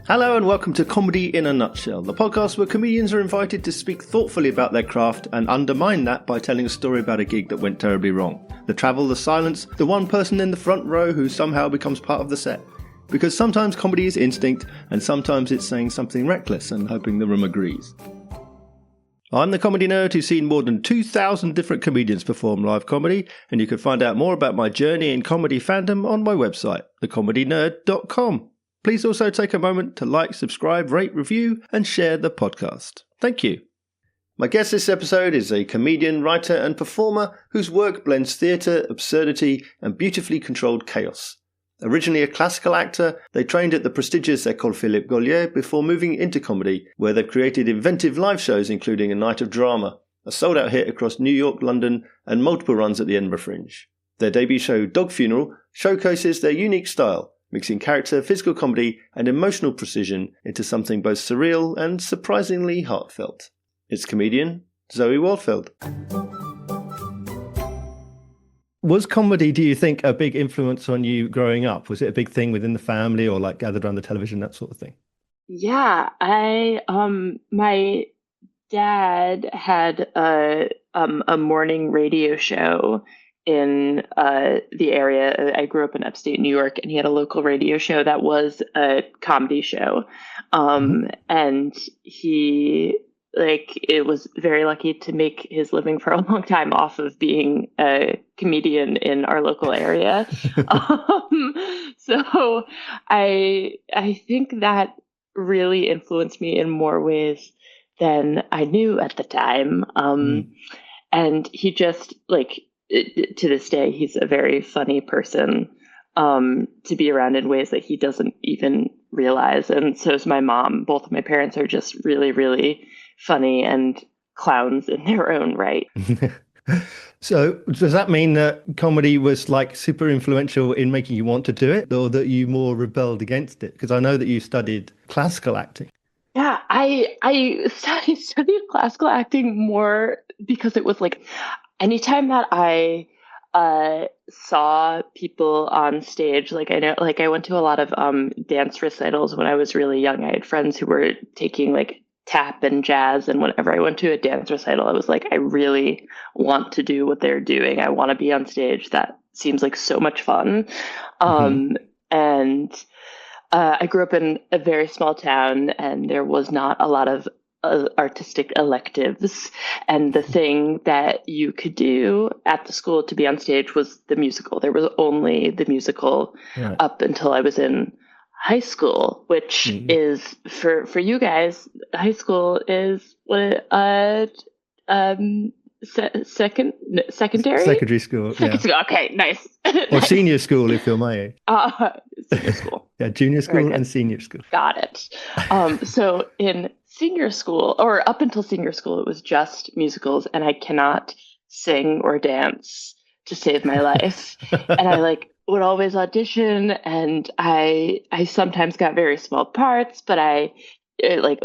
Hello and welcome to Comedy in a Nutshell, the podcast where comedians are invited to speak thoughtfully about their craft and undermine that by telling a story about a gig that went terribly wrong. The travel, the silence, the one person in the front row who somehow becomes part of the set. Because sometimes comedy is instinct and sometimes it's saying something reckless and hoping the room agrees. I'm the comedy nerd who's seen more than 2,000 different comedians perform live comedy, and you can find out more about my journey in comedy fandom on my website, thecomedynerd.com. Please also take a moment to like, subscribe, rate, review, and share the podcast. Thank you. My guest this episode is a comedian, writer, and performer whose work blends theatre, absurdity, and beautifully controlled chaos. Originally a classical actor, they trained at the prestigious École Philippe Gaulier before moving into comedy, where they've created inventive live shows including A Night of Drama, a sold-out hit across New York, London, and multiple runs at the Edinburgh Fringe. Their debut show, Dog Funeral, showcases their unique style, mixing character, physical comedy, and emotional precision into something both surreal and surprisingly heartfelt. It's comedian Zoe Wohlfeld. Was comedy, do you think, a big influence on you growing up? Was it a big thing within the family or like gathered around the television, that sort of thing? Yeah, my dad had a morning radio show in the area. I grew up in upstate New York, and he had a local radio show that was a comedy show. And he it was very lucky to make his living for a long time off of being a comedian in our local area. So I think that really influenced me in more ways than I knew at the time. And he just to this day, he's a very funny person to be around in ways that he doesn't even realize. And so is my mom. Both of my parents are just really, really funny and clowns in their own right. So does that mean that comedy was super influential in making you want to do it, or that you more rebelled against it? Because I know that you studied classical acting. Yeah, I studied classical acting more because it was anytime that I saw people on stage, I went to a lot of dance recitals when I was really young. I had friends who were taking tap and jazz, and whenever I went to a dance recital, I was I really want to do what they're doing. I want to be on stage. That seems like so much fun. And I grew up in a very small town, and there was not a lot of artistic electives. And the thing that you could do at the school to be on stage was the musical. There was only the musical up until I was in high school, which is for you guys, high school is what secondary school. Second school. Okay, nice. Or nice. Senior school if you're my age. Senior school. Yeah, junior school and senior school. Got it. So in senior school, or up until senior school, it was just musicals, and I cannot sing or dance to save my life. And I would always audition, and I sometimes got very small parts, but I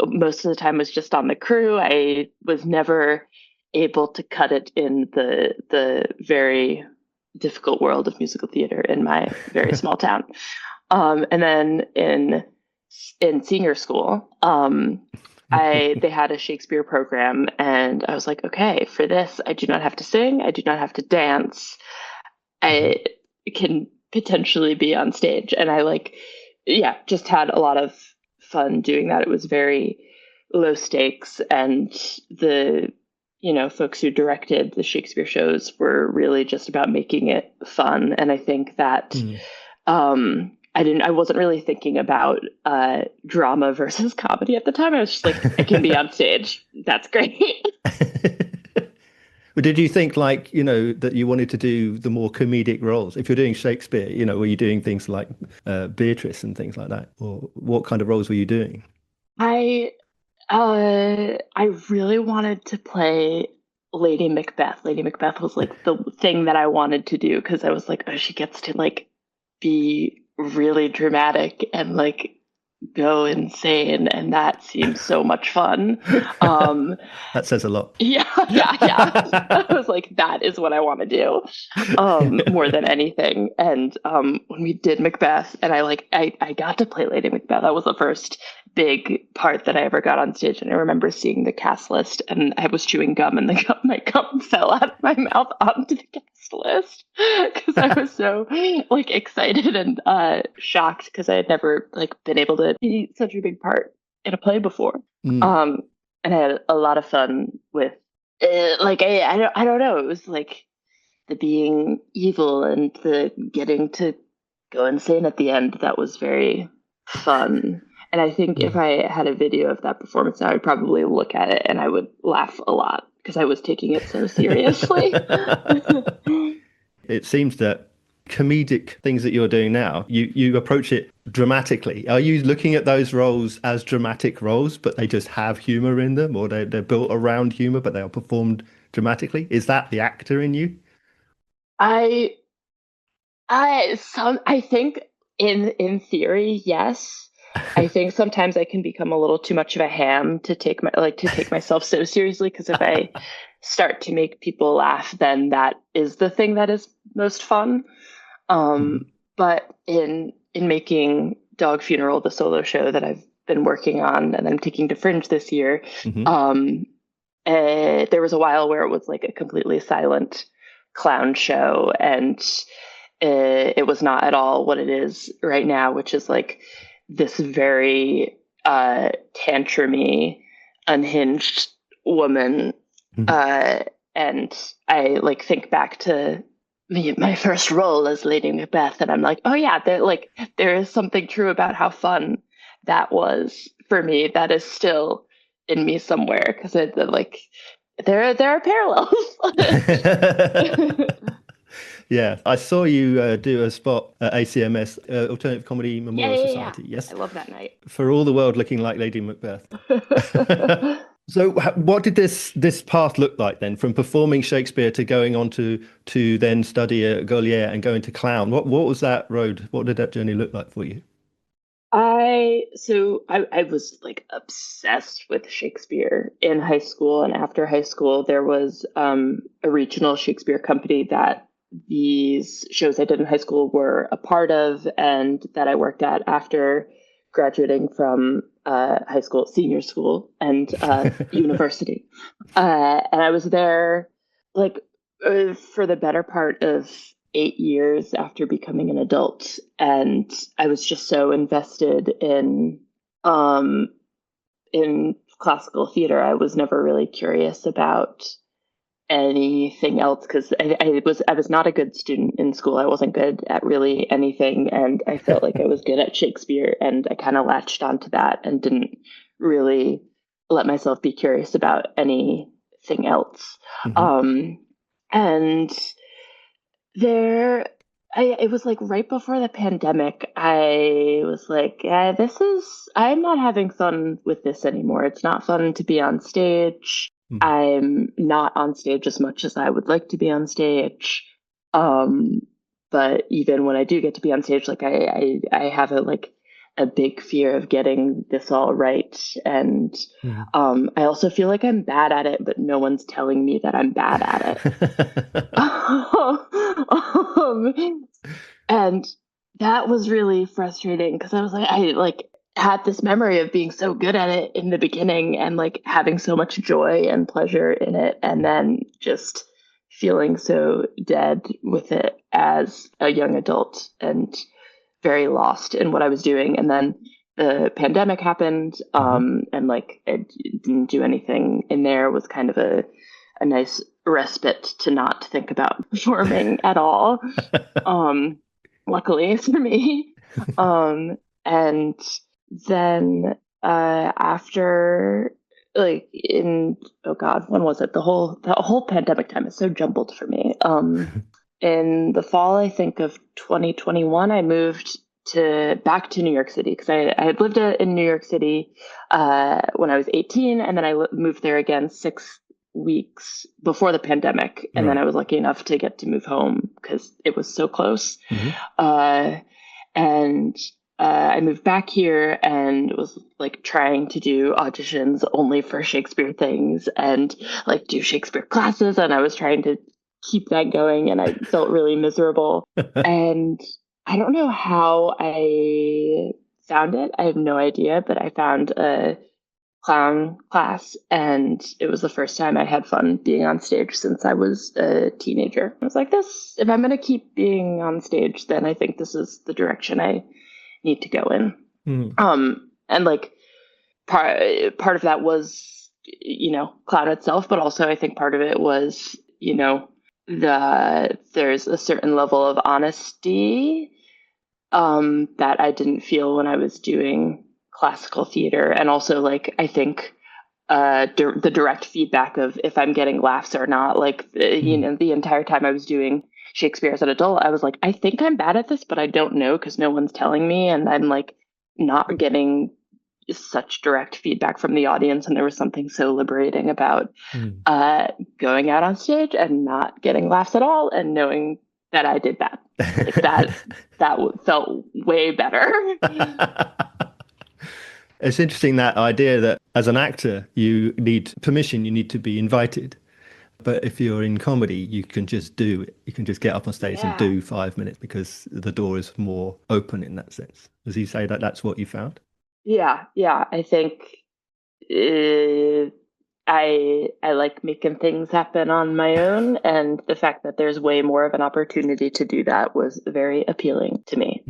most of the time was just on the crew. I was never able to cut it in the very difficult world of musical theater in my very small town. And then in senior school, they had a Shakespeare program, and I was like, okay, for this, I do not have to sing, I do not have to dance. I can potentially be on stage. And I just had a lot of fun doing that. It was very low stakes, and the folks who directed the Shakespeare shows were really just about making it fun. And I think that I wasn't really thinking about drama versus comedy at the time. I was just I can be on stage. That's great. But did you think that you wanted to do the more comedic roles? If you're doing Shakespeare, were you doing things like Beatrice and things like that? Or what kind of roles were you doing? I really wanted to play Lady Macbeth. Lady Macbeth was the thing that I wanted to do, because I was oh, she gets to be really dramatic and go insane, and that seems so much fun. Um, That says a lot. yeah. I was like, that is what I want to do, more than anything. And when we did Macbeth, and I got to play Lady Macbeth. That was the first big part that I ever got on stage. And I remember seeing the cast list, and I was chewing gum, and my gum fell out of my mouth onto the cast list because I was so like excited and shocked because I had never like been able to be such a big part in a play before. Mm. Um, and I had a lot of fun with I don't know. It was like the being evil and the getting to go insane at the end. That was very fun. And I think if Mm. I had a video of that performance now, I'd probably look at it and I would laugh a lot because I was taking it so seriously. It seems that comedic things that you're doing now, you approach it dramatically. Are you looking at those roles as dramatic roles, but they just have humor in them, or they're built around humor, but they are performed dramatically? Is that the actor in you? I I think in theory, yes. I think sometimes I can become a little too much of a ham to take myself so seriously because if I start to make people laugh, then that is the thing that is most fun. Um, Mhm. but in making Dog Funeral, the solo show that I've been working on, and I'm taking to Fringe this year, Mhm. um, there was a while where it was like a completely silent clown show, and it was not at all what it is right now, which is like this very tantrumy, unhinged woman. Mhm. Uh, and I like think back to my first role as Lady Macbeth, and I'm like, oh yeah, there is something true about how fun that was for me. That is still in me somewhere because like there are parallels. Yeah, I saw you do a spot at ACMS, Alternative Comedy Yeah, Memorial yeah, yeah. Society. Yes, I love that night. for all the world looking like Lady Macbeth. So, what did this path look like then, from performing Shakespeare to going on to then study at Goliath and going to clown? What was that road? What did that journey look like for you? I was like obsessed with Shakespeare in high school, and after high school there was a regional Shakespeare company that these shows I did in high school were a part of, and that I worked at after graduating from high school, senior school, and university. And I was there like for the better part of 8 years after becoming an adult, and I was just so invested um, in classical theater. I was never really curious about anything else because I was not a good student in school. I wasn't good at really anything, and I felt like I was good at Shakespeare, and I kind of latched onto that and didn't really let myself be curious about anything else. Hmm. Um, and there, it was like right before the pandemic. I was like, I'm not having fun with this anymore. It's not fun to be on stage. I'm not on stage as much as I would like to be on stage. Um, but even when I do get to be on stage, like I have a big fear of getting this all right. And Hmm. I also feel like I'm bad at it, but no one's telling me that I'm bad at it. And that was really frustrating because I was like, I like had this memory of being so good at it in the beginning and like having so much joy and pleasure in it, and then just feeling so dead with it as a young adult and very lost in what I was doing. And then the pandemic happened, Hmm. and like I didn't do anything in there. It was kind of a nice respite to not think about performing at all. Um, Luckily for me. Um, and then after like in oh god, when was it? The whole pandemic time is so jumbled for me. In the fall, I think of 2021, I moved to back to New York City because I had lived in New York City when I was 18, and then moved there again 6 weeks before the pandemic, and then Right. I was lucky enough to get to move home because it was so close. Hmm. Uh, and I moved back here and was like trying to do auditions only for Shakespeare things and like do Shakespeare classes. And I was trying to keep that going and I felt really miserable. And I don't know how I found it. I have no idea, but I found a clown class and it was the first time I had fun being on stage since I was a teenager. I was like, this, if I'm going to keep being on stage, then I think this is the direction I need to go in. And like part of that was, clown itself, but also I think part of it was, there's a certain level of honesty that I didn't feel when I was doing classical theater. And also like, I think the direct feedback of if I'm getting laughs or not, like, the entire time I was doing Shakespeare as an adult, I was like, I think I'm bad at this, but I don't know because no one's telling me. And I'm like not getting such direct feedback from the audience. And there was something so liberating about going out on stage and not getting laughs at all and knowing that I did that. Like that felt way better. It's interesting, that idea that as an actor, you need permission, you need to be invited. But if you're in comedy, you can just do it. You can just get up on stage and do 5 minutes because the door is more open in that sense. Does he say that that's what you found? Yeah. I think I like making things happen on my own, and the fact that there's way more of an opportunity to do that was very appealing to me.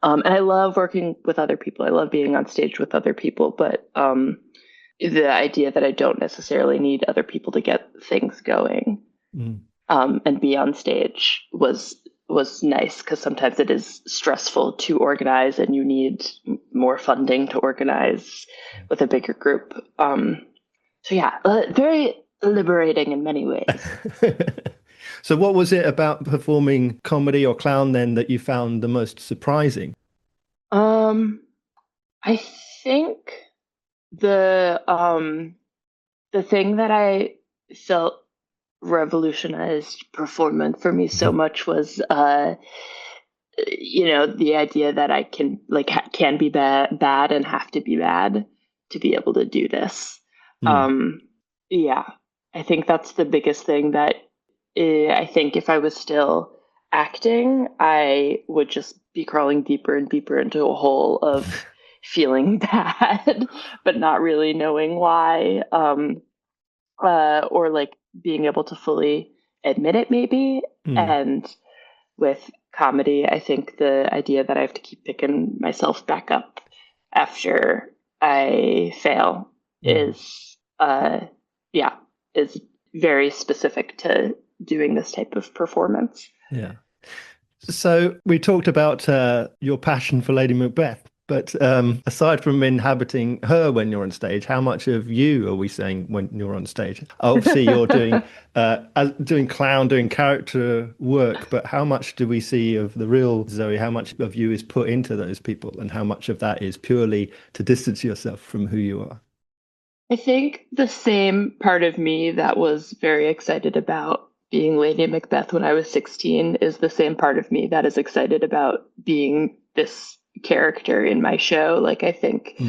And I love working with other people. I love being on stage with other people, but the idea that I don't necessarily need other people to get things going and be on stage was nice, because sometimes it is stressful to organize and you need more funding to organize with a bigger group. So yeah, very liberating in many ways. So what was it about performing comedy or clown then that you found the most surprising? I think the thing that I felt revolutionized performance for me so much was the idea that I can can be bad and have to be bad to be able to do this. Yeah, I think that's the biggest thing that I think if I was still acting, I would just be crawling deeper and deeper into a hole of feeling bad, but not really knowing why, or like being able to fully admit it maybe. And with comedy, I think the idea that I have to keep picking myself back up after I fail is very specific to doing this type of performance. Yeah. So we talked about your passion for Lady Macbeth, but aside from inhabiting her when you're on stage, how much of you are we saying when you're on stage? Obviously, you're doing clown, doing character work, but how much do we see of the real Zoe? How much of you is put into those people, and how much of that is purely to distance yourself from who you are? I think the same part of me that was very excited about being Lady Macbeth when I was 16 is the same part of me that is excited about being this character in my show. Like, I think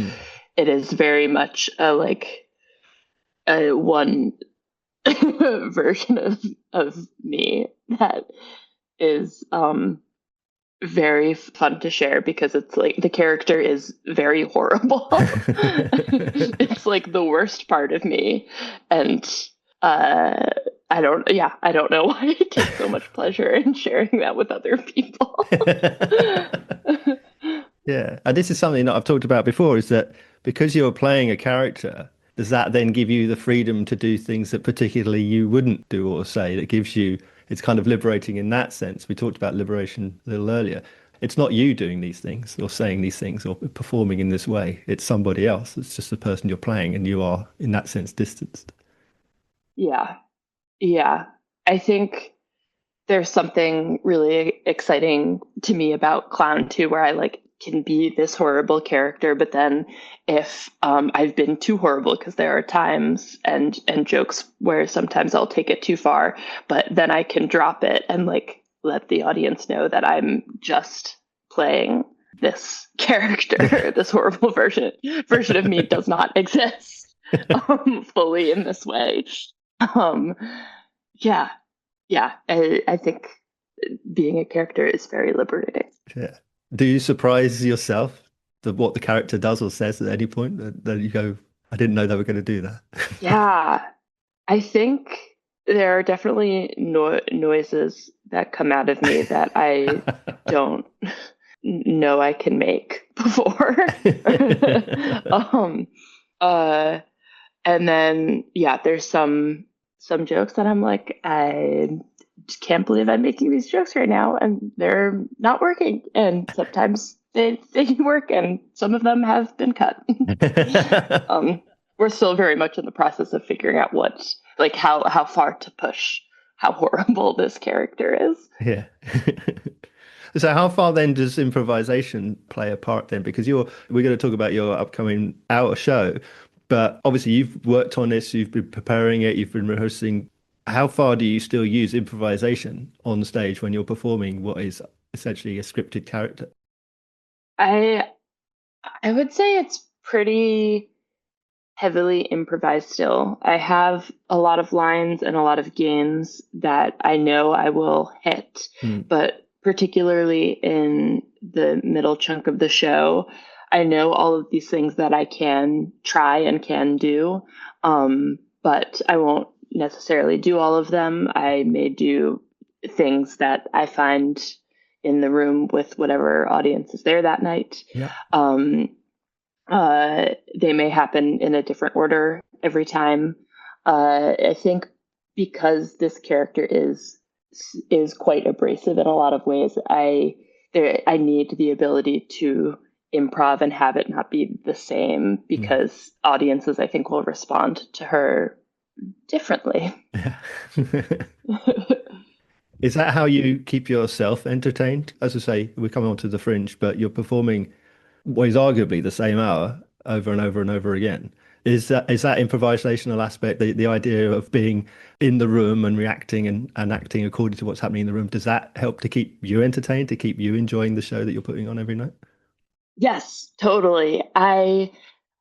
it is very much a one version of me that is very fun to share, because it's like the character is very horrible. It's like the worst part of me, and I don't know why I take so much pleasure in sharing that with other people. Yeah, and this is something that I've talked about before, is that because you're playing a character, does that then give you the freedom to do things that particularly you wouldn't do or say? That gives you, it's kind of liberating in that sense. We talked about liberation a little earlier. It's not you doing these things or saying these things or performing in this way. It's somebody else. It's just the person you're playing, and you are, in that sense, distanced. Yeah. I think there's something really exciting to me about clown too, where I can be this horrible character, but then if I've been too horrible, because there are times and jokes where sometimes I'll take it too far, but then I can drop it and let the audience know that I'm just playing. this character, this horrible version of me does not exist fully in this way. Um, yeah, I think being a character is very liberating. Yeah. Do you surprise yourself that what the character does or says at any point that you go, I didn't know they were going to do that? Yeah, I think there are definitely noises that come out of me that I don't know I can make before. um, uh, and then yeah, there's some jokes that I'm like, I just can't believe I'm making these jokes right now, and they're not working. And sometimes they work, and some of them have been cut. We're still very much in the process of figuring out how far to push how horrible this character is. Yeah. So how far then does improvisation play a part then? Because we're going to talk about your upcoming hour show, but obviously you've worked on this, you've been preparing it, you've been rehearsing. How far do you still use improvisation on stage when you're performing what is essentially a scripted character? I I would say it's pretty heavily improvised still. I have a lot of lines and a lot of gains that I know I will hit, Mm. but particularly in the middle chunk of the show, I know all of these things that I can try and can do, but I won't necessarily do all of them. I may do things that I find in the room with whatever audience is there that night. Yeah. They may happen in a different order every time. I think because this character is quite abrasive in a lot of ways, I need the ability to improv and have it not be the same, because audiences, I think, will respond to her differently. Yeah. Is that how you keep yourself entertained? As I say, we're coming on to the Fringe, but you're performing what is arguably the same hour over and over and over again. Is that improvisational aspect, the idea of being in the room and reacting and acting according to what's happening in the room, does that help to keep you entertained, to keep you enjoying the show that you're putting on every night? Yes, totally. I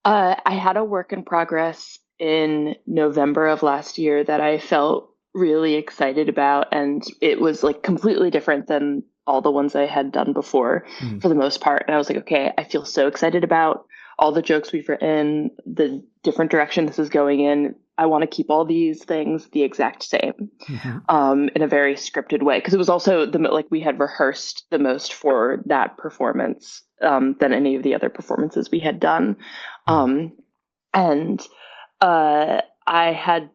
had a work in progress in November of last year that I felt really excited about, and it was like completely different than all the ones I had done before for the most part. And I was like, okay, I feel so excited about all the jokes we've written, the different direction this is going in. I want to keep all these things the exact same, in a very scripted way. Because it was also we had rehearsed the most for that performance than any of the other performances we had done. And I had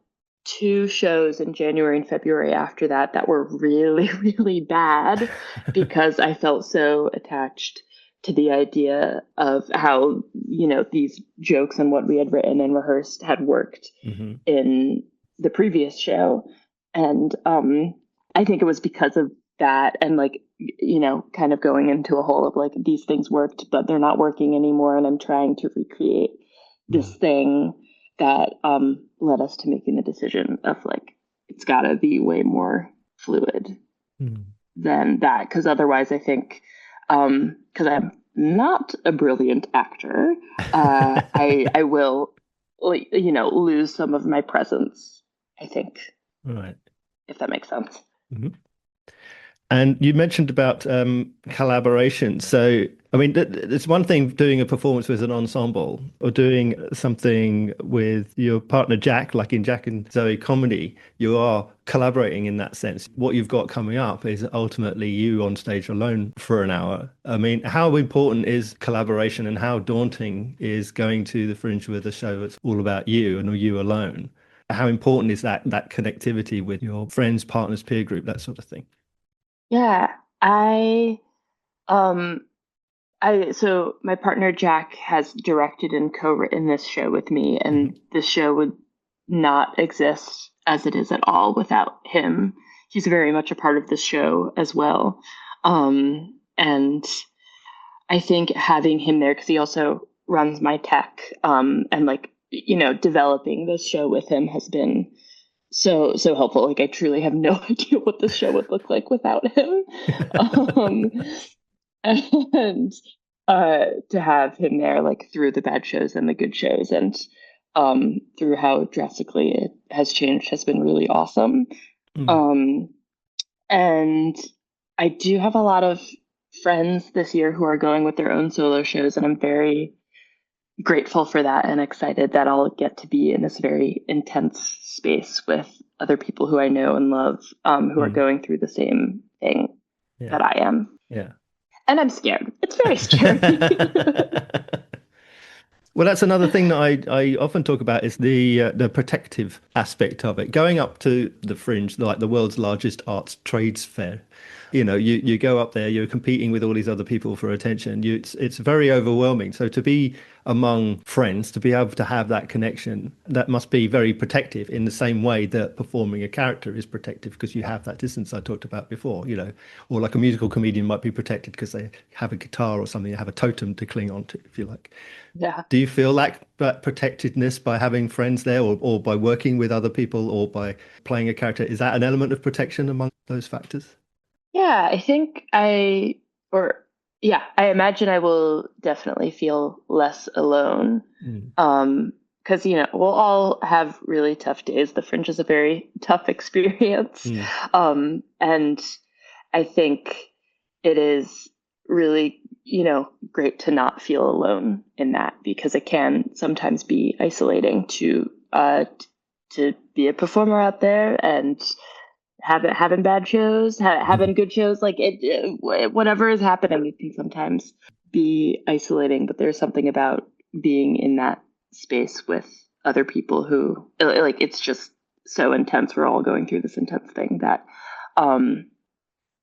2 shows in January and February after that were really, really bad because I felt so attached to the idea of how, these jokes and what we had written and rehearsed had worked in the previous show. And I think it was because of that, and kind of going into a hole of these things worked, but they're not working anymore. And I'm trying to recreate this thing that led us to making the decision of it's got to be way more fluid than that, because otherwise I think because I'm not a brilliant actor, I will lose some of my presence, I think. Right. If that makes sense. And you mentioned about collaboration. So, I mean, it's one thing doing a performance with an ensemble or doing something with your partner, Jack, like in Jack and Zoe Comedy. You are collaborating in that sense. What you've got coming up is ultimately you on stage alone for an hour. I mean, how important is collaboration, and how daunting is going to the Fringe with a show that's all about you and you alone? How important is that connectivity with your friends, partners, peer group, that sort of thing? Yeah, so my partner Jack has directed and co-written this show with me, and this show would not exist as it is at all without him. He's very much a part of this show as well. And I think having him there, because he also runs my tech, and developing this show with him has been so helpful. I truly have no idea what this show would look like without him. And to have him there, like through the bad shows and the good shows, and through how drastically it has changed, has been really awesome. Mm. Um, and I do have a lot of friends this year who are going with their own solo shows, and I'm very grateful for that and excited that I'll get to be in this very intense space with other people who I know and love, who are going through the same thing Yeah. that I am. Yeah. And I'm scared. It's very scary. Well, that's another thing that I often talk about is the protective aspect of it. Going up to the Fringe, like the world's largest arts trades fair, you go up there, you're competing with all these other people for attention. It's very overwhelming. So to be among friends, to be able to have that connection, that must be very protective in the same way that performing a character is protective because you have that distance I talked about before, or like a musical comedian might be protected because they have a guitar or something, they have a totem to cling on to, if you like. Yeah. Do you feel like that protectedness by having friends there or by working with other people or by playing a character? Is that an element of protection among those factors? Yeah, I think I imagine I will definitely feel less alone. Mm. Because, we'll all have really tough days. The Fringe is a very tough experience. Mm. And I think it is really, great to not feel alone in that, because it can sometimes be isolating to be a performer out there and having bad shows, having good shows, like whatever is happening, it can sometimes be isolating. But there's something about being in that space with other people who, like, it's just so intense. We're all going through this intense thing that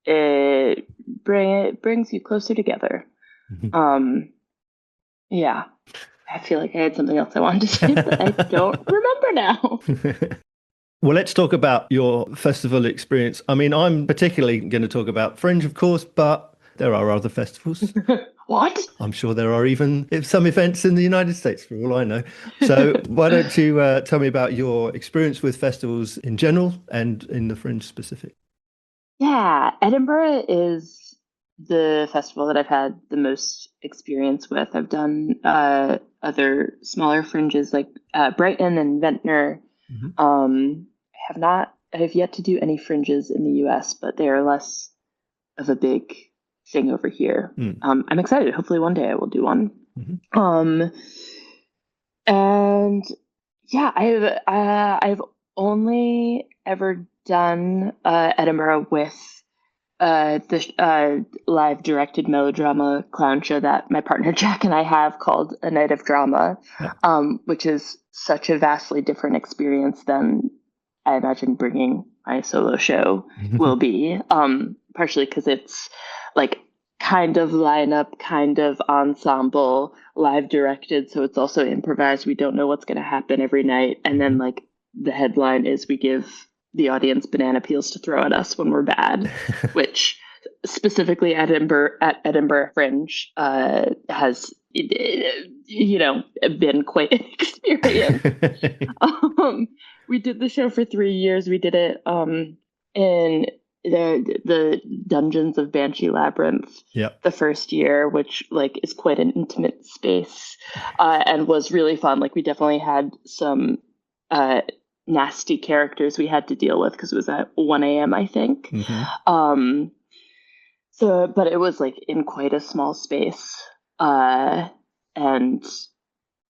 it brings you closer together. Yeah, I feel like I had something else I wanted to say, but I don't remember now. Well, let's talk about your festival experience. I mean, I'm particularly going to talk about Fringe, of course, but there are other festivals. What? I'm sure there are even some events in the United States, for all I know. So why don't you tell me about your experience with festivals in general and in the Fringe specific? Yeah, Edinburgh is the festival that I've had the most experience with. I've done other smaller fringes like Brighton and Ventnor. Mhm. I have yet to do any fringes in the US, but they are less of a big thing over here. Mm. I'm excited. Hopefully one day I will do one. Mhm. And yeah, I've only ever done Edinburgh with the live directed melodrama clown show that my partner Jack and I have called A Night of Drama, Yeah. which is such a vastly different experience than I imagine bringing my solo show will be. Partially because it's like kind of lineup, kind of ensemble, live directed, so it's also improvised. We don't know what's going to happen every night, and then like the headline is we give the audience banana peels to throw at us when we're bad, which specifically at Edinburgh Fringe has been quite an experience. We did the show for 3 years. We did it in the dungeons of Banshee Labyrinth. Yep. The first year, which like is quite an intimate space, and was really fun. Like we definitely had some nasty characters we had to deal with because it was at 1 a.m. I think. Mm-hmm. So, but it was like in quite a small space, and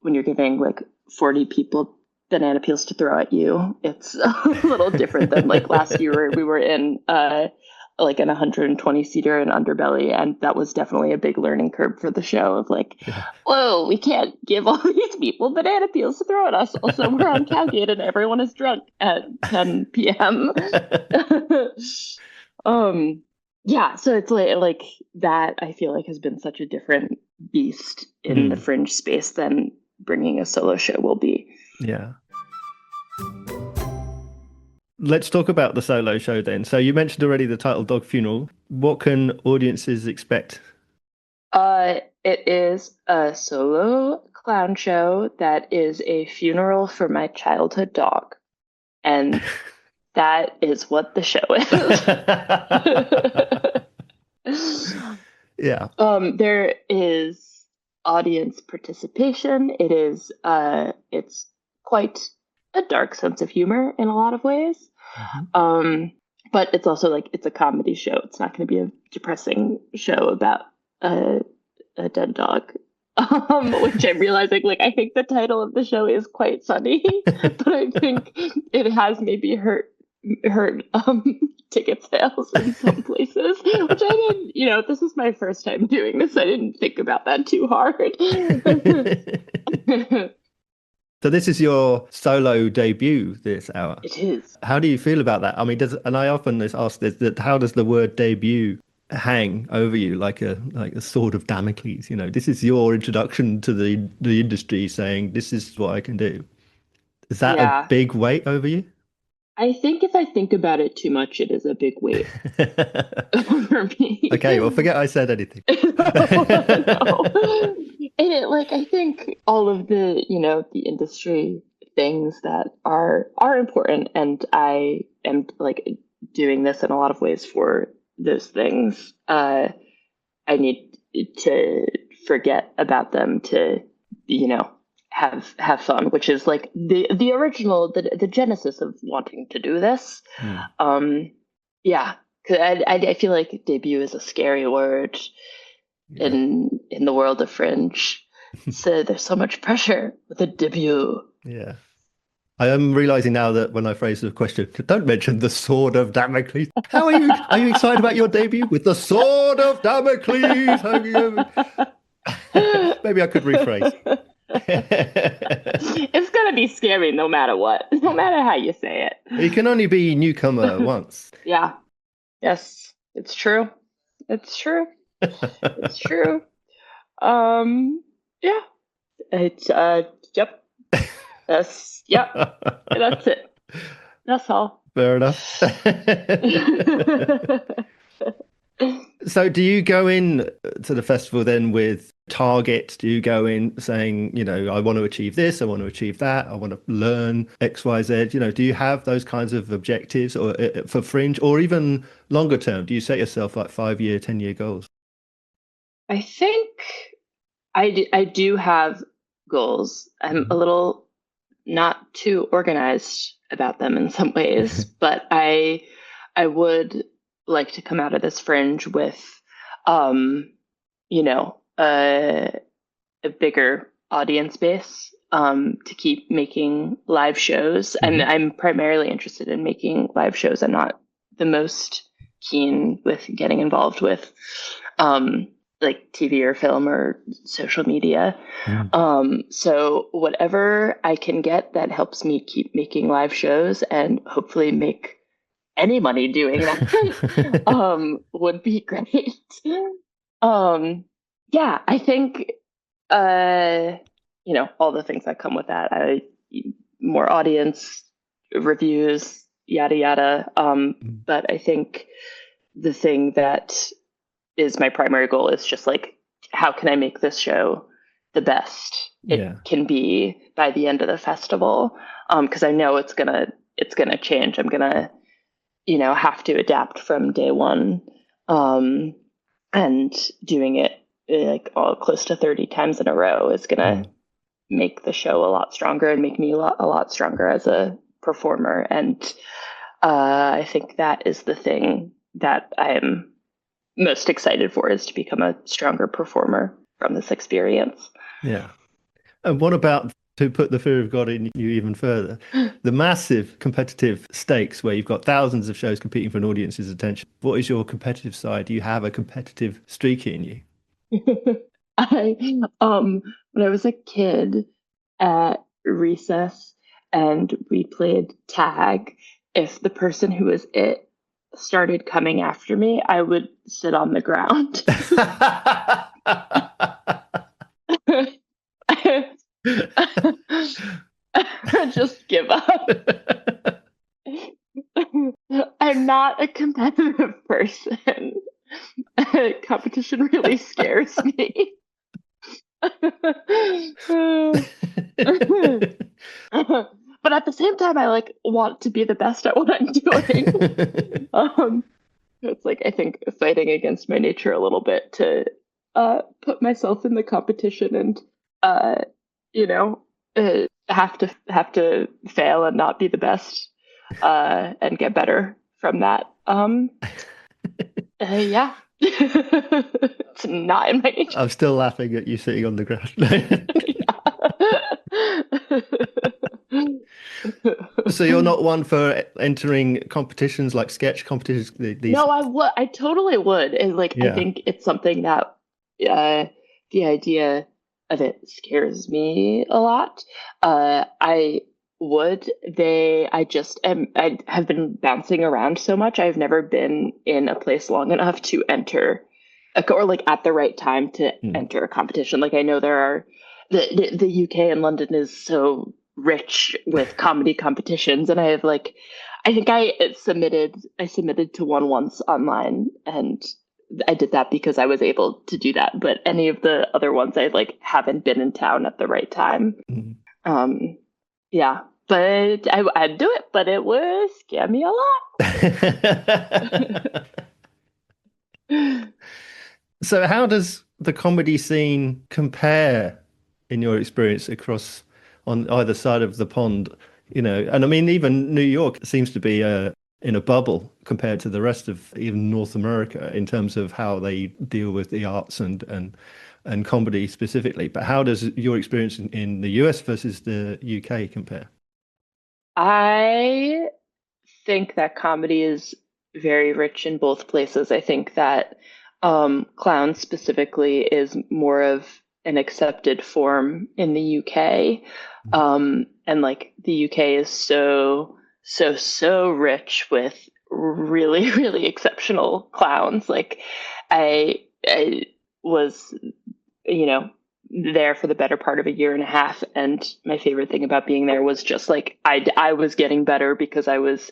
when you're giving like 40 people banana peels to throw at you, it's a little different than like last year we were in like an 120 seater in Underbelly, and that was definitely a big learning curve for the show of like, whoa, we can't give all these people banana peels to throw at us. Also, we're on Cowgate and everyone is drunk at 10 p.m. Yeah, so it's like that I feel like has been such a different beast in the Fringe space than bringing a solo show will be. Yeah. Let's talk about the solo show then. So you mentioned already the title Dog Funeral. What can audiences expect? It is a solo clown show that is a funeral for my childhood dog. And that is what the show is. Yeah. There is audience participation. It's quite a dark sense of humor in a lot of ways. Mhm. But it's also like it's a comedy show. It's not going to be a depressing show about a, a dead dog. Which I'm realizing, like, I think the title of the show is quite funny, but I think it has maybe hurt ticket sales in some places, which I didn't, this is my first time doing this. I didn't think about that too hard. So this is your solo debut this hour. It is. How do you feel about that? I mean, and I often ask this, that how does the word debut hang over you like a sword of Damocles? This is your introduction to the industry, saying this is what I can do. Is that a Yeah. big weight over you? I think if I think about it too much, it is a big weight for me. Okay, well, forget I said anything. No. And like I think all of the industry things that are important, and I am like doing this in a lot of ways for those things. I need to forget about them to, have fun, which is like the original, the genesis of wanting to do this. Yeah, 'cause I feel like debut is a scary word Yeah. in the world of fringe. So there's so much pressure with a debut. Yeah. I am realizing now that when I phrase the question, don't mention the sword of Damocles. How are you? Are you excited about your debut with the sword of Damocles? Maybe I could rephrase. It's gonna be scary no matter what, no matter how you say it. You can only be newcomer once. Yeah. Yes, it's true. It's true. It's true. Yeah. It's yep. That's it. That's all. Fair enough. So do you go in to the festival then with targets? Do you go in saying, I want to achieve this, I want to achieve that, I want to learn X, Y, Z? Do you have those kinds of objectives or for Fringe, or even longer term? Do you set yourself like 5-year, 10-year goals? I think I do have goals. I'm a little not too organized about them in some ways, but I would like to come out of this Fringe with, a bigger audience base, to keep making live shows. And I'm primarily interested in making live shows. I'm not the most keen with getting involved with, like TV or film or social media. So whatever I can get that helps me keep making live shows and hopefully make any money doing that, would be great. Yeah, I think, all the things that come with that. More audience, reviews, yada yada. But I think the thing that is my primary goal is just like, how can I make this show the best it can be by the end of the festival? Because I know it's gonna change. I'm gonna, have to adapt from day one, and doing it like all close to 30 times in a row is gonna make the show a lot stronger and make me a lot stronger as a performer. And I think that is the thing that I'm most excited for, is to become a stronger performer from this experience. Yeah. And what about, to put the fear of God in you even further, the massive competitive stakes where you've got thousands of shows competing for an audience's attention? What is your competitive side? Do you have a competitive streak in you? When I was a kid at recess and we played tag, if the person who was it started coming after me, I would sit on the ground. Just give up. I'm not a competitive person. Competition really scares me. But at the same time, I want to be the best at what I'm doing. It's like I think fighting against my nature a little bit to put myself in the competition and you know have to fail and not be the best and get better from that. Yeah. It's not in my nature. I'm still laughing at you sitting on the ground. So you're not one for entering competitions like sketch competitions, these. No, I would. I totally would. And like, I Yeah. think it's something that uh, the idea of it scares me a lot. I would. I just am. I have been bouncing around so much. I've never been in a place long enough to enter, or like at the right time to Mm. enter a competition. Like I know there are the UK and London is so rich with comedy competitions, and I have like I think I submitted to one once online, and I did that because I was able to do that. But any of the other ones I like haven't been in town at the right time. Mm. Um yeah. But I'd do it, but it would scare me a lot. So how does the comedy scene compare in your experience across on either side of the pond? And I mean, even New York seems to be in a bubble compared to the rest of even North America in terms of how they deal with the arts and comedy specifically. But how does your experience in the US versus the UK compare? I think that comedy is very rich in both places. I think that clown specifically is more of an accepted form in the UK. And like the UK is so rich with really, really exceptional clowns. Like I was, you know, there for the better part of a year and a half, and my favorite thing about being there was just like I was getting better because I was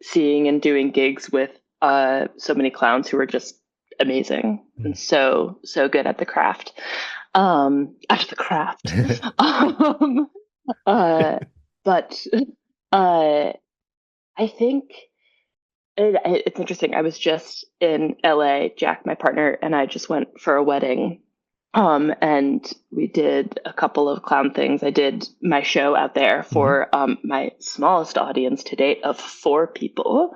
seeing and doing gigs with so many clowns who were just amazing and Mm. so good at the craft. At the craft. um, uh, but uh, I think it's interesting. I was just in LA. Jack, my partner, and I just went for a wedding. And we did a couple of clown things. I did my show out there Mhm. for my smallest audience to date of 4 people,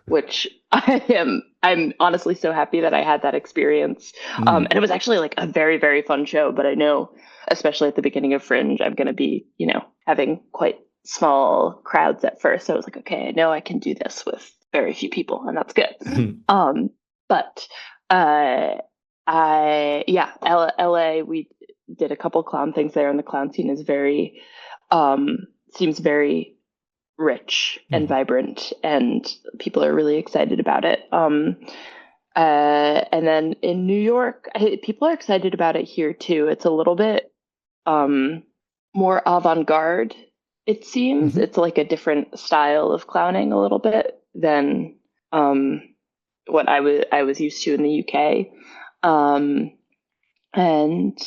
which I'm honestly so happy that I had that experience. Mm. And it was actually like a very, very fun show, but I know, especially at the beginning of Fringe, I'm going to be, having quite small crowds at first. So I was like, okay, I know I can do this with very few people, and that's good. But uh, LA, we did a couple clown things there, and the clown scene is seems very rich and Mm. vibrant, and people are really excited about it. And then in New York, people are excited about it here too. It's a little bit more avant-garde, it seems. Mhm. It's like a different style of clowning a little bit than um, what I was used to in the UK. Um, and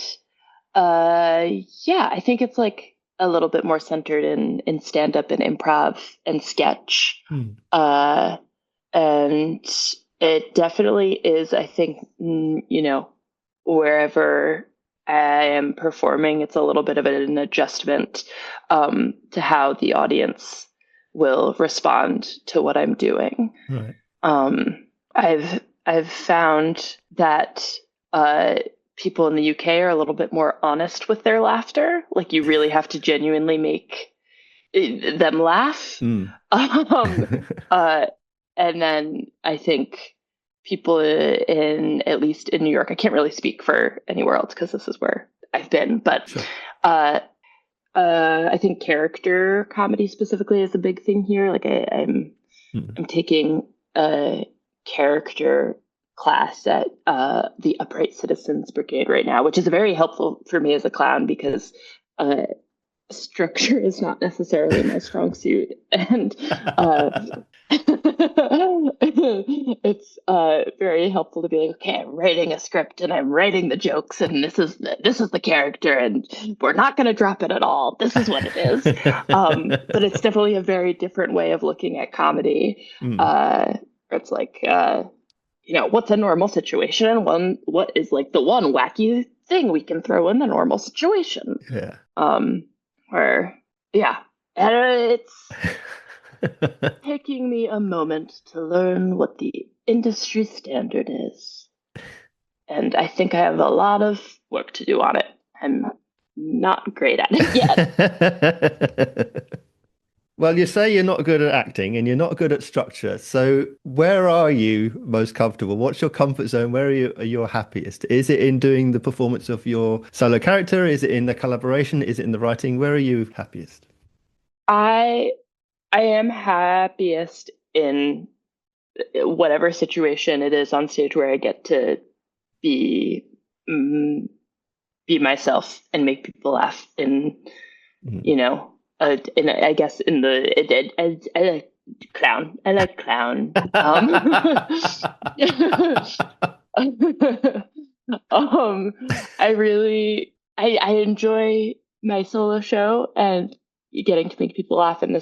yeah, I think it's like a little bit more centered in stand-up and improv and sketch. Mm. Uh, and it definitely is, I think, wherever I am performing, it's a little bit of an adjustment to how the audience will respond to what I'm doing. Right. I've found that people in the UK are a little bit more honest with their laughter. Like you really have to genuinely make them laugh. Mm. Um, uh, and then I think people in at least in New York, I can't really speak for anywhere else because this is where I've been, but Sure. uh, I think character comedy specifically is a big thing here. Like Mm. I'm taking a character class at the Upright Citizens Brigade right now, which is very helpful for me as a clown because uh, structure is not necessarily my strong suit, and it's very helpful to be like, okay, I'm writing a script and I'm writing the jokes, and this is the character, and we're not going to drop it at all. This is what it is. But it's definitely a very different way of looking at comedy. Mm. It's like what's a normal situation and what is like the one wacky thing we can throw in the normal situation. Yeah. Where, yeah, and it's taking me a moment to learn what the industry standard is. And I think I have a lot of work to do on it. I'm not great at it yet. Well, you say you're not good at acting and you're not good at structure. So where are you most comfortable? What's your comfort zone? Where are you happiest? Is it in doing the performance of your solo character? Is it in the collaboration? Is it in the writing? Where are you happiest? I I am happiest in whatever situation it is on stage where I get to be mm, be myself and make people laugh in Mm. you know I guess in I like clown. I like clown. um I really I enjoy my solo show and getting to make people laugh in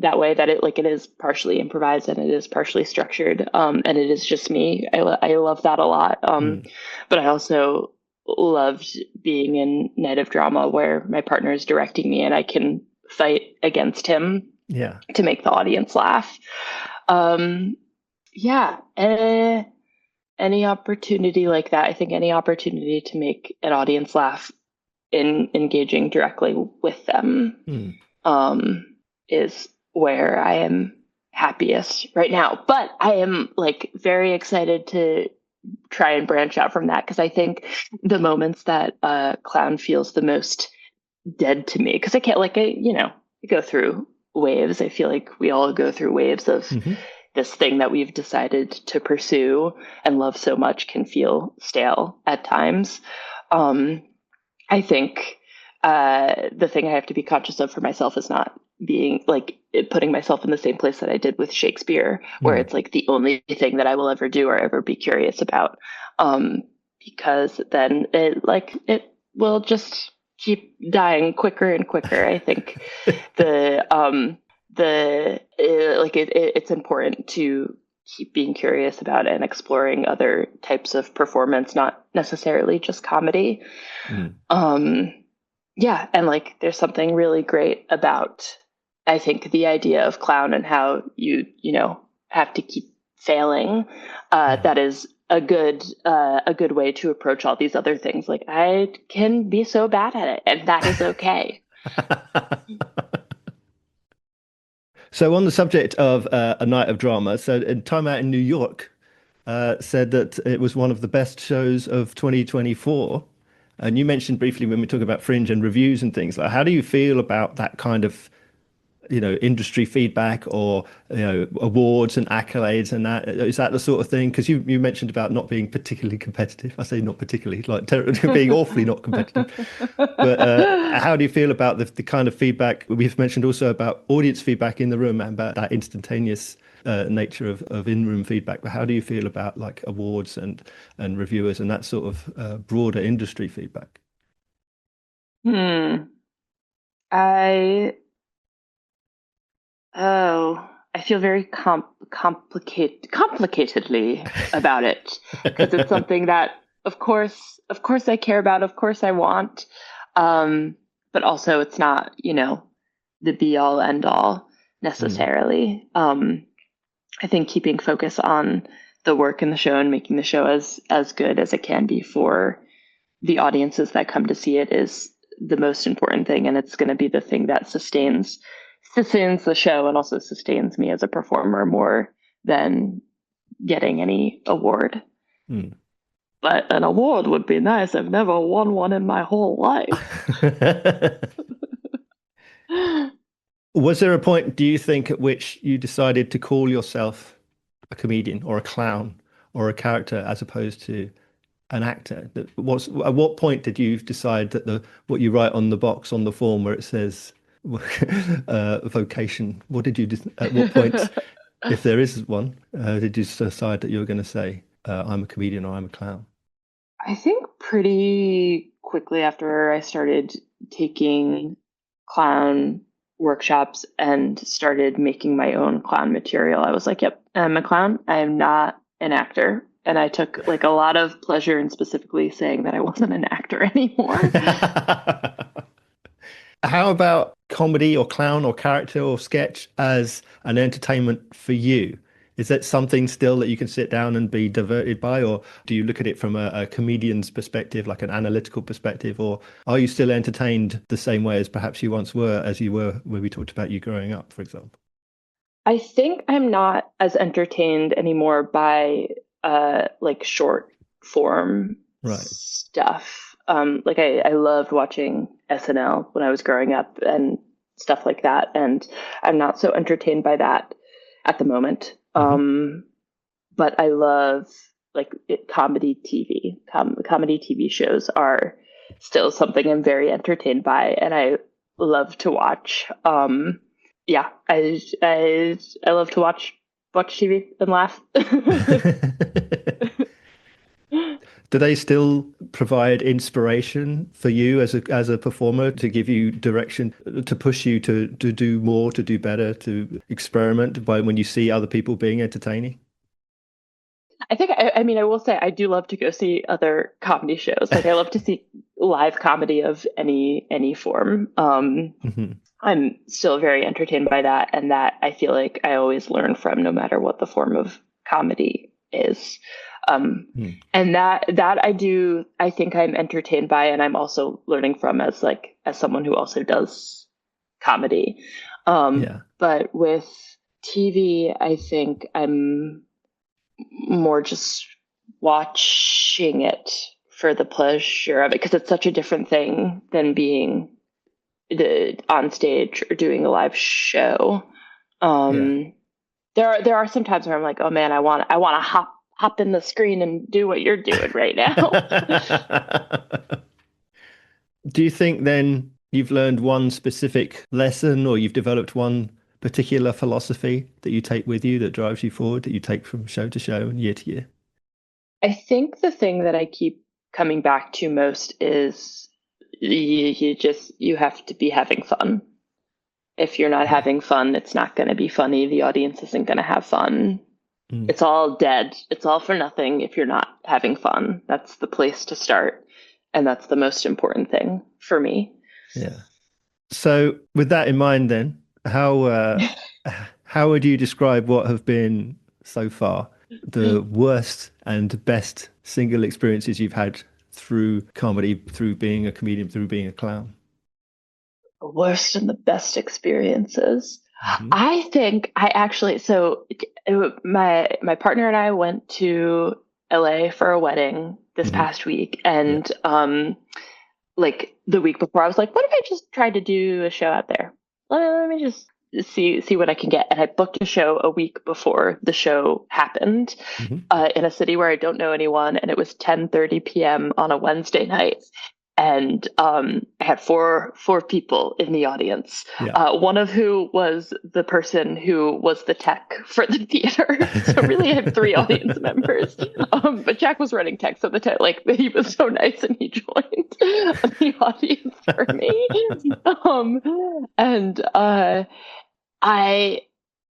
that way, that it is partially improvised and it is partially structured, and it is just me. I love that a lot. Mm. But I also loved being in Night of Drama where my partner is directing me and I can fight against him Yeah. to make the audience laugh. Um, yeah, any opportunity like that, I think any opportunity to make an audience laugh in engaging directly with them, Mm. is where I am happiest right now. But I am like very excited to try and branch out from that, because I think the moments that clown feels the most dead to me, because I can't I go through waves. I feel like we all go through waves of Hmm. this thing that we've decided to pursue and love so much can feel stale at times. Um, I think the thing I have to be conscious of for myself is not being like putting myself in the same place that I did with Shakespeare, where Mm. it's like the only thing that I will ever do or ever be curious about, because then it will just keep dying quicker and quicker. I think it's important to keep being curious about it and exploring other types of performance, not necessarily just comedy. Mm. Um, yeah, and like there's something really great about, I think, the idea of clown and how you have to keep failing. Yeah. That is a good way to approach all these other things. Like I can be so bad at it, and that is okay. So on the subject of A Night of Drama, so in Time Out in New York said that it was one of the best shows of 2024. And you mentioned briefly when we talk about Fringe and reviews and things like, how do you feel about that kind of, industry feedback or, awards and accolades and that? Is that the sort of thing? Because you mentioned about not being particularly competitive. I say not particularly, like being awfully not competitive. But how do you feel about the kind of feedback? We've mentioned also about audience feedback in the room and about that instantaneous nature of in-room feedback. But how do you feel about like awards and reviewers and that sort of broader industry feedback? Hmm. I Oh, I feel very complicatedly about it, because it's something that, of course, I care about. Of course, I want, but also it's not, the be all end all Mm. necessarily. I think keeping focus on the work in the show and making the show as good as it can be for the audiences that come to see it is the most important thing, and it's going to be the thing that sustains the show and also sustains me as a performer more than getting any award. Mm. But an award would be nice. I've never won one in my whole life. Was there a point, do you think, at which you decided to call yourself a comedian or a clown or a character as opposed to an actor? At what point did you decide that the what you write on the box on the form where it says vocation? At what point, if there is one, did you decide that you were going to say I'm a comedian or I'm a clown? I think pretty quickly after I started taking clown workshops and started making my own clown material, I was like, yep, I'm a clown. I'm not an actor. And I took like a lot of pleasure in specifically saying that I wasn't an actor anymore. How about comedy or clown or character or sketch as an entertainment for you? Is that something still that you can sit down and be diverted by, or do you look at it from a comedian's perspective, like an analytical perspective, or are you still entertained the same way as perhaps you once were, as you were when we talked about you growing up, for example? I think I'm not as entertained anymore by like short form Right. stuff. Like I loved watching SNL when I was growing up and stuff like that. And I'm not so entertained by that at the moment. But I love like comedy TV. Comedy TV shows are still something I'm very entertained by, and I love to watch. Yeah, I love to watch TV and laugh. Do they still provide inspiration for you as a performer to give you direction, to push you to do more, to do better, to experiment by when you see other people being entertaining? I think I mean I will say I do love to go see other comedy shows. Like I love to see live comedy of any form. Hmm. I'm still very entertained by that, and that I feel like I always learn from, no matter what the form of comedy is. And that I do. I think I'm entertained by, and I'm also learning from as someone who also does comedy. Yeah. But with TV, I think I'm more just watching it for the pleasure of it, because it's such a different thing than being on stage or doing a live show. Yeah. There are some times where I'm like, oh man, I want to hop in the screen and do what you're doing right now. Do you think then you've learned one specific lesson or you've developed one particular philosophy that you take with you that drives you forward, that you take from show to show and year to year? I think the thing that I keep coming back to most is you have to be having fun. If you're not Yeah. having fun, it's not going to be funny. The audience isn't going to have fun. Mm. It's all dead. It's all for nothing if you're not having fun. That's the place to start. And that's the most important thing for me. Yeah. So with that in mind then, how would you describe what have been so far the worst and best single experiences you've had through comedy, through being a comedian, through being a clown? The worst and the best experiences. Hmm. I think I actually my partner and I went to LA for a wedding this Hmm. past week, Yeah. and like the week before I was like, what if I just tried to do a show out there? Let me just see what I can get. And I booked a show a week before the show happened, Hmm. in a city where I don't know anyone, and it was 10:30 p.m. on a Wednesday night. And I had four people in the audience. Yeah. One of who was the person who was the tech for the theater. So really, I had three audience members. But Jack was running tech, so the tech, like, he was so nice, and he joined the audience for me. And I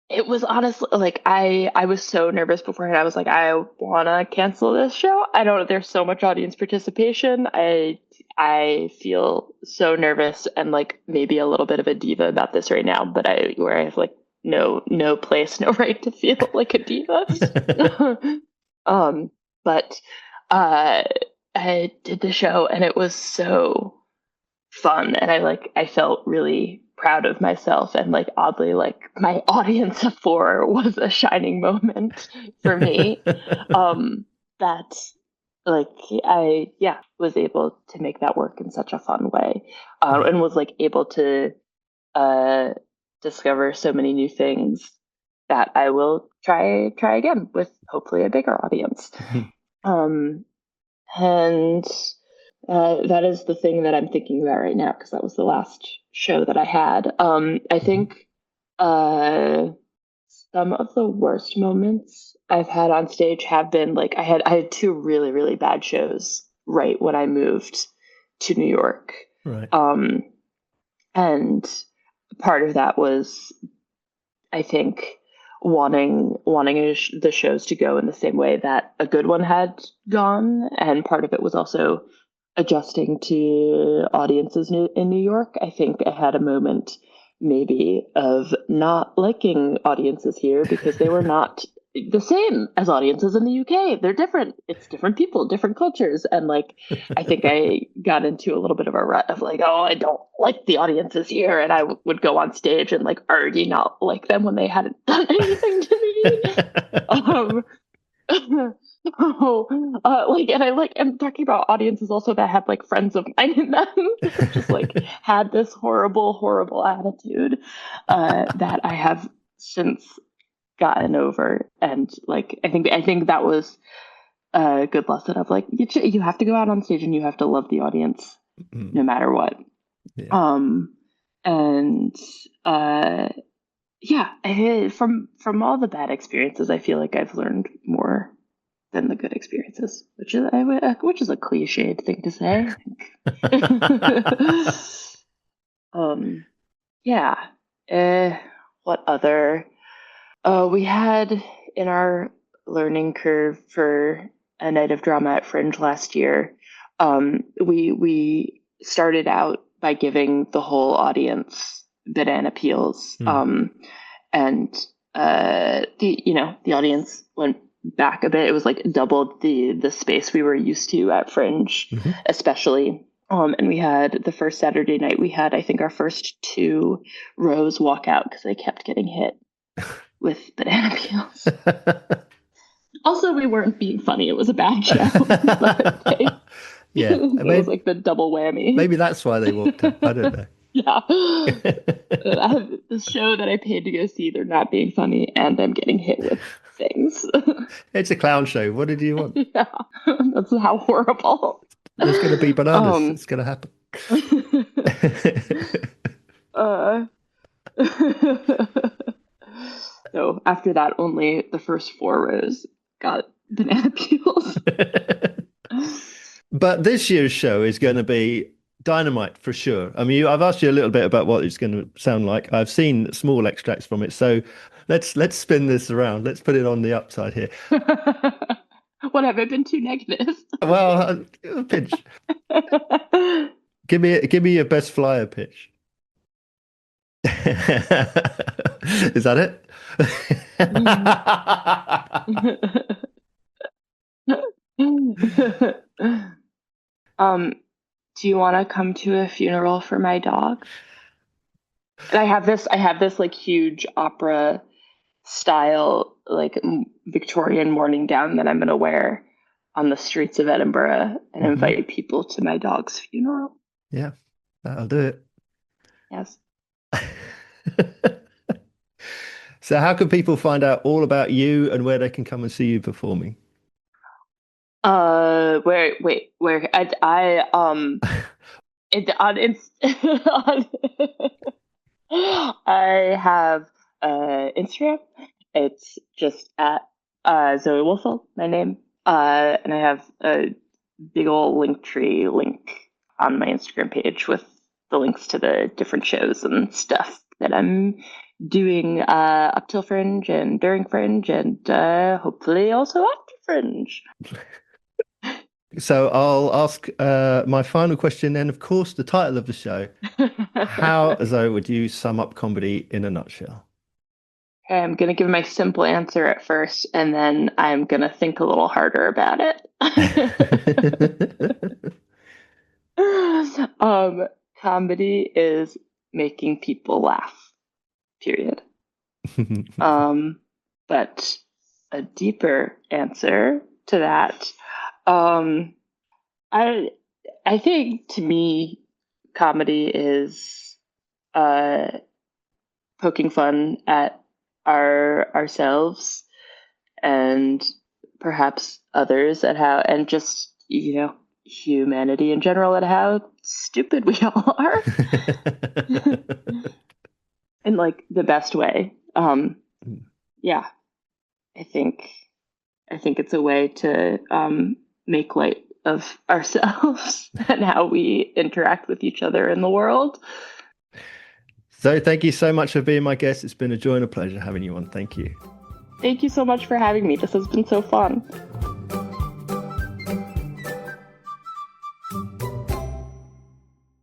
it was honestly like I was so nervous beforehand. I was like, I want to cancel this show. I don't. There's so much audience participation. I feel so nervous and like maybe a little bit of a diva about this right now. But I have like no place, no right to feel like a diva. But I did the show, and it was so fun, and I felt really proud of myself, and like oddly, like my audience of four was a shining moment for me. That like I yeah was able to make that work in such a fun way, Yeah. and was like able to uh discover so many new things that I will try again with hopefully a bigger audience. um and that is the thing that I'm thinking about right now, because that was the last show that I had. I Mhm. think uh, some of the worst moments I've had on stage have been like I had two really bad shows right when I moved to New York, Right. and part of that was, I think, wanting the shows to go in the same way that a good one had gone, and part of it was also adjusting to audiences in New York. I think I had a moment maybe of not liking audiences here because they were not the same as audiences in the UK. They're different. It's different people, different cultures. And like, I think I got into a little bit of a rut of like, oh, I don't like the audiences here. And I would go on stage and like already not like them when they hadn't done anything to me. And I'm talking about audiences also that had like friends of mine in them that just like had this horrible attitude that I have since gotten over. And like I think that was a good lesson of like you have to go out on stage and you have to love the audience no matter what. Yeah. And from all the bad experiences, I feel like I've learned more than the good experiences, which is a cliched thing to say. Yeah. What other? We had in our learning curve for a night of drama at Fringe last year. We started out by giving the whole audience banana peels, and the audience went back a bit. It was like doubled the space we were used to at Fringe, especially. And we had the first Saturday night, we had, I think, our first 2 rows walk out because they kept getting hit with banana peels. Also, we weren't being funny. It was a bad show. Yeah. It was like the double whammy. Maybe that's why they walked out. I don't know. Yeah. I have the show that I paid to go see. They're not being funny, and I'm getting hit with things. It's a clown show. What did you want? Yeah. That's how horrible. There's going to be bananas. It's going to happen. So after that, only the first 4 rows got banana peels. But this year's show is going to be dynamite for sure. I mean, I've asked you a little bit about what it's going to sound like. I've seen small extracts from it. So let's spin this around. Let's put it on the upside here. What, have I been too negative? Well, a pitch. Give me your best flyer pitch. Is that it? Do you want to come to a funeral for my dog? And I have this like huge opera style, like Victorian morning gown that I'm going to wear on the streets of Edinburgh and invite people to my dog's funeral. Yeah, that'll do it. Yes. So how can people find out all about you and where they can come and see you performing? Where I have Instagram. It's just at Zoe Wohlfeld, my name. And I have a big old Linktree link on my Instagram page with the links to the different shows and stuff that I'm doing up till Fringe and during Fringe and hopefully also after Fringe. So I'll ask my final question then, of course, the title of the show. How, Zoe, would you sum up comedy in a nutshell? Okay, I'm going to give my simple answer at first, and then I'm going to think a little harder about it. Comedy is making people laugh, period. But a deeper answer to that, I think to me, comedy is poking fun at ourselves and perhaps others at how, and just humanity in general at how stupid we all are, in like the best way. Yeah, I think it's a way to make light of ourselves and how we interact with each other in the world. So thank you so much for being my guest. It's been a joy and a pleasure having you on. Thank you. Thank you so much for having me. This has been so fun.